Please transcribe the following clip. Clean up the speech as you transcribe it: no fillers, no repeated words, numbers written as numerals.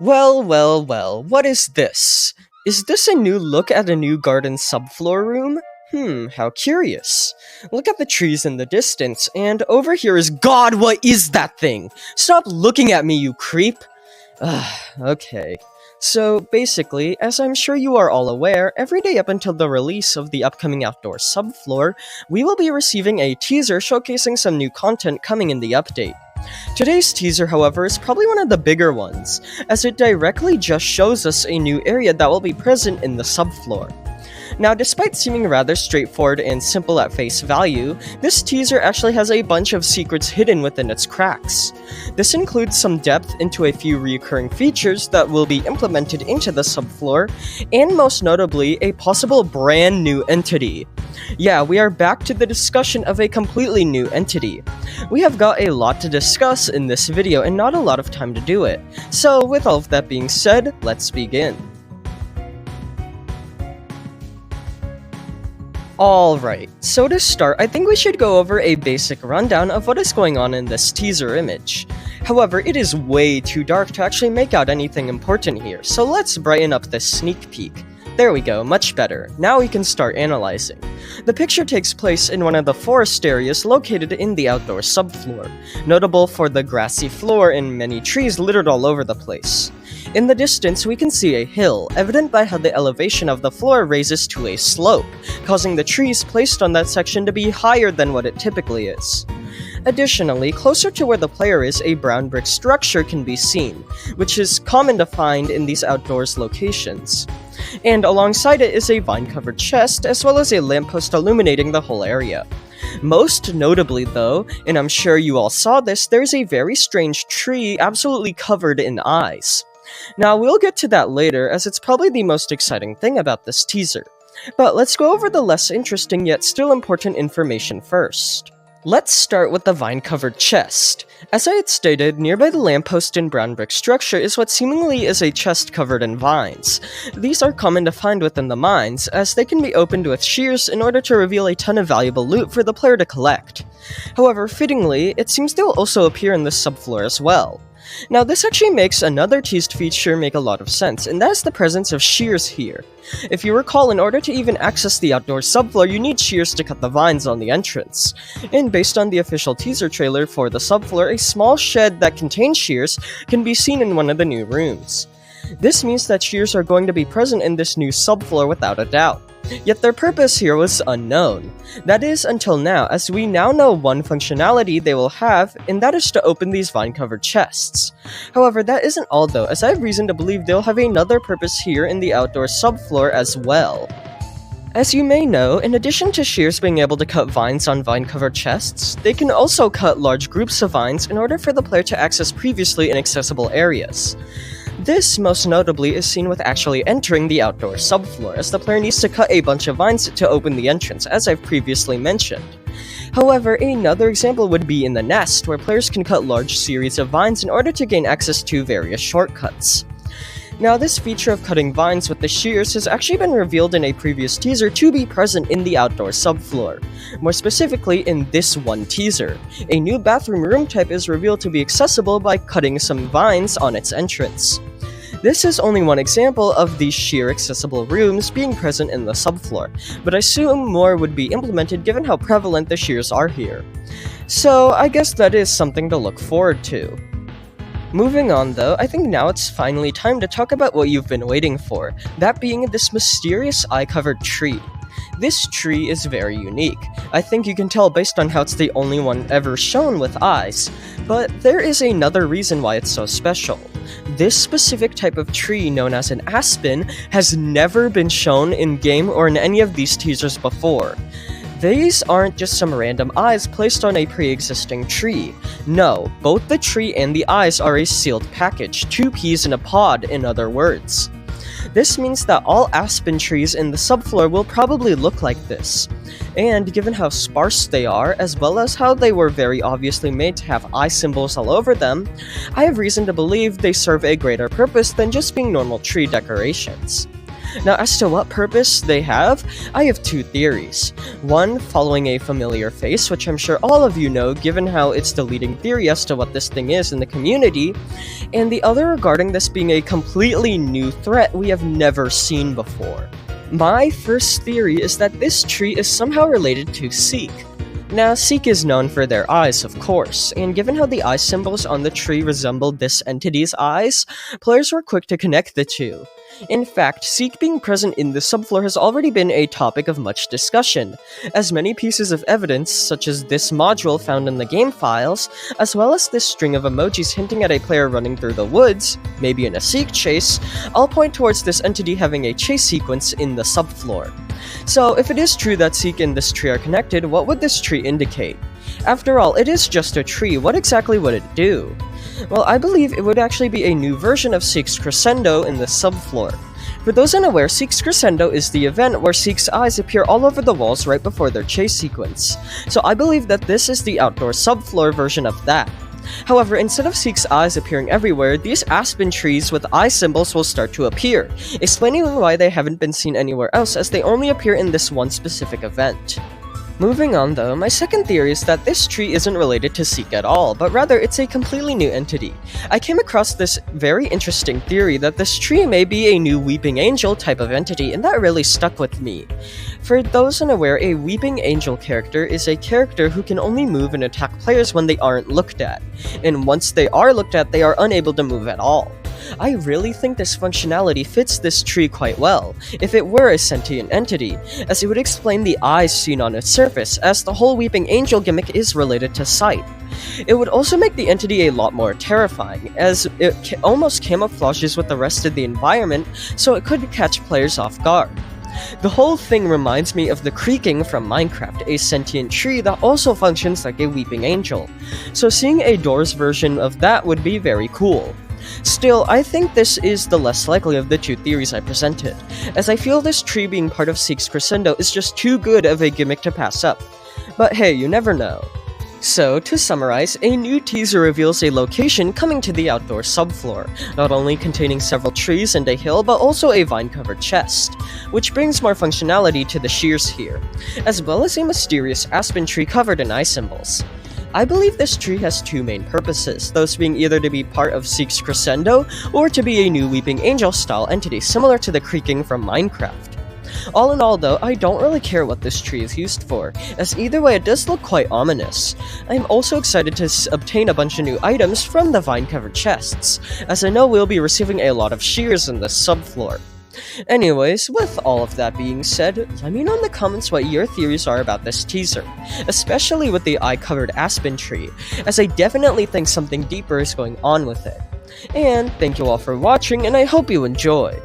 Well, what is this? Is this a new look at a new garden subfloor room? How curious. Look at the trees in the distance, and over here is— God, what is that thing? Stop looking at me, you creep! Okay. So, basically, as I'm sure you are all aware, every day up until the release of the upcoming outdoor subfloor, we will be receiving a teaser showcasing some new content coming in the update. Today's teaser, however, is probably one of the bigger ones, as it directly just shows us a new area that will be present in the subfloor. Now, despite seeming rather straightforward and simple at face value, this teaser actually has a bunch of secrets hidden within its cracks. This includes some depth into a few recurring features that will be implemented into the subfloor, and most notably, a possible brand new entity. Yeah, we are back to the discussion of a completely new entity. We have got a lot to discuss in this video and not a lot of time to do it. So, with all of that being said, let's begin. Alright, so to start, I think we should go over a basic rundown of what is going on in this teaser image. However, it is way too dark to actually make out anything important here, so let's brighten up this sneak peek. There we go, much better. Now we can start analyzing. The picture takes place in one of the forest areas located in the outdoor subfloor, notable for the grassy floor and many trees littered all over the place. In the distance, we can see a hill, evident by how the elevation of the floor raises to a slope, causing the trees placed on that section to be higher than what it typically is. Additionally, closer to where the player is, a brown brick structure can be seen, which is common to find in these outdoors locations. And alongside it is a vine-covered chest, as well as a lamppost illuminating the whole area. Most notably though, and I'm sure you all saw this, there's a very strange tree absolutely covered in eyes. Now, we'll get to that later, as it's probably the most exciting thing about this teaser. But let's go over the less interesting yet still important information first. Let's start with the vine-covered chest. As I had stated, nearby the lamppost and brown brick structure is what seemingly is a chest covered in vines. These are common to find within the mines, as they can be opened with shears in order to reveal a ton of valuable loot for the player to collect. However, fittingly, it seems they will also appear in the subfloor as well. Now, this actually makes another teased feature make a lot of sense, and that is the presence of shears here. If you recall, in order to even access the outdoor subfloor, you need shears to cut the vines on the entrance. And based on the official teaser trailer for the subfloor, a small shed that contains shears can be seen in one of the new rooms. This means that shears are going to be present in this new subfloor without a doubt. Yet their purpose here was unknown. That is, until now, as we now know one functionality they will have, and that is to open these vine-covered chests. However, that isn't all though, as I have reason to believe they'll have another purpose here in the outdoor subfloor as well. As you may know, in addition to shears being able to cut vines on vine-covered chests, they can also cut large groups of vines in order for the player to access previously inaccessible areas. This, most notably, is seen with actually entering the outdoor subfloor, as the player needs to cut a bunch of vines to open the entrance, as I've previously mentioned. However, another example would be in the nest, where players can cut large series of vines in order to gain access to various shortcuts. Now, this feature of cutting vines with the shears has actually been revealed in a previous teaser to be present in the outdoor subfloor. More specifically, in this one teaser. A new bathroom room type is revealed to be accessible by cutting some vines on its entrance. This is only one example of these sheer accessible rooms being present in the subfloor, but I assume more would be implemented given how prevalent the shears are here. So, I guess that is something to look forward to. Moving on though, I think now it's finally time to talk about what you've been waiting for, that being this mysterious eye-covered tree. This tree is very unique. I think you can tell based on how it's the only one ever shown with eyes, but there is another reason why it's so special. This specific type of tree, known as an aspen, has never been shown in-game or in any of these teasers before. These aren't just some random eyes placed on a pre-existing tree. No, both the tree and the eyes are a sealed package, two peas in a pod, in other words. This means that all aspen trees in the subfloor will probably look like this. And given how sparse they are, as well as how they were very obviously made to have eye symbols all over them, I have reason to believe they serve a greater purpose than just being normal tree decorations. Now, as to what purpose they have, I have two theories. One, following a familiar face, which I'm sure all of you know given how it's the leading theory as to what this thing is in the community, and the other regarding this being a completely new threat we have never seen before. My first theory is that this tree is somehow related to Seek. Now, Seek is known for their eyes, of course, and given how the eye symbols on the tree resembled this entity's eyes, players were quick to connect the two. In fact, Seek being present in the subfloor has already been a topic of much discussion, as many pieces of evidence, such as this module found in the game files, as well as this string of emojis hinting at a player running through the woods, maybe in a Seek chase, all point towards this entity having a chase sequence in the subfloor. So, if it is true that Seek and this tree are connected, what would this tree indicate? After all, it is just a tree, what exactly would it do? Well, I believe it would actually be a new version of Seek's Crescendo in the subfloor. For those unaware, Seek's Crescendo is the event where Seek's eyes appear all over the walls right before their chase sequence. So I believe that this is the outdoor subfloor version of that. However, instead of Seek's eyes appearing everywhere, these aspen trees with eye symbols will start to appear, explaining why they haven't been seen anywhere else as they only appear in this one specific event. Moving on though, my second theory is that this tree isn't related to Seek at all, but rather it's a completely new entity. I came across this very interesting theory that this tree may be a new Weeping Angel type of entity, and that really stuck with me. For those unaware, a Weeping Angel character is a character who can only move and attack players when they aren't looked at, and once they are looked at, they are unable to move at all. I really think this functionality fits this tree quite well, if it were a sentient entity, as it would explain the eyes seen on its surface, as the whole Weeping Angel gimmick is related to sight. It would also make the entity a lot more terrifying, as it almost camouflages with the rest of the environment, so it could catch players off guard. The whole thing reminds me of the creaking from Minecraft, a sentient tree that also functions like a Weeping Angel, so seeing a Doors version of that would be very cool. Still, I think this is the less likely of the two theories I presented, as I feel this tree being part of Seek's Crescendo is just too good of a gimmick to pass up. But hey, you never know. So, to summarize, a new teaser reveals a location coming to the outdoor subfloor, not only containing several trees and a hill, but also a vine-covered chest, which brings more functionality to the Shears here, as well as a mysterious aspen tree covered in eye symbols. I believe this tree has two main purposes, those being either to be part of Seek's Crescendo, or to be a new Weeping Angel style entity similar to the creaking from Minecraft. All in all though, I don't really care what this tree is used for, as either way it does look quite ominous. I am also excited to obtain a bunch of new items from the vine-covered chests, as I know we'll be receiving a lot of shears in the subfloor. Anyways, with all of that being said, let me know in the comments what your theories are about this teaser, especially with the eye-covered aspen tree, as I definitely think something deeper is going on with it. And thank you all for watching, and I hope you enjoyed.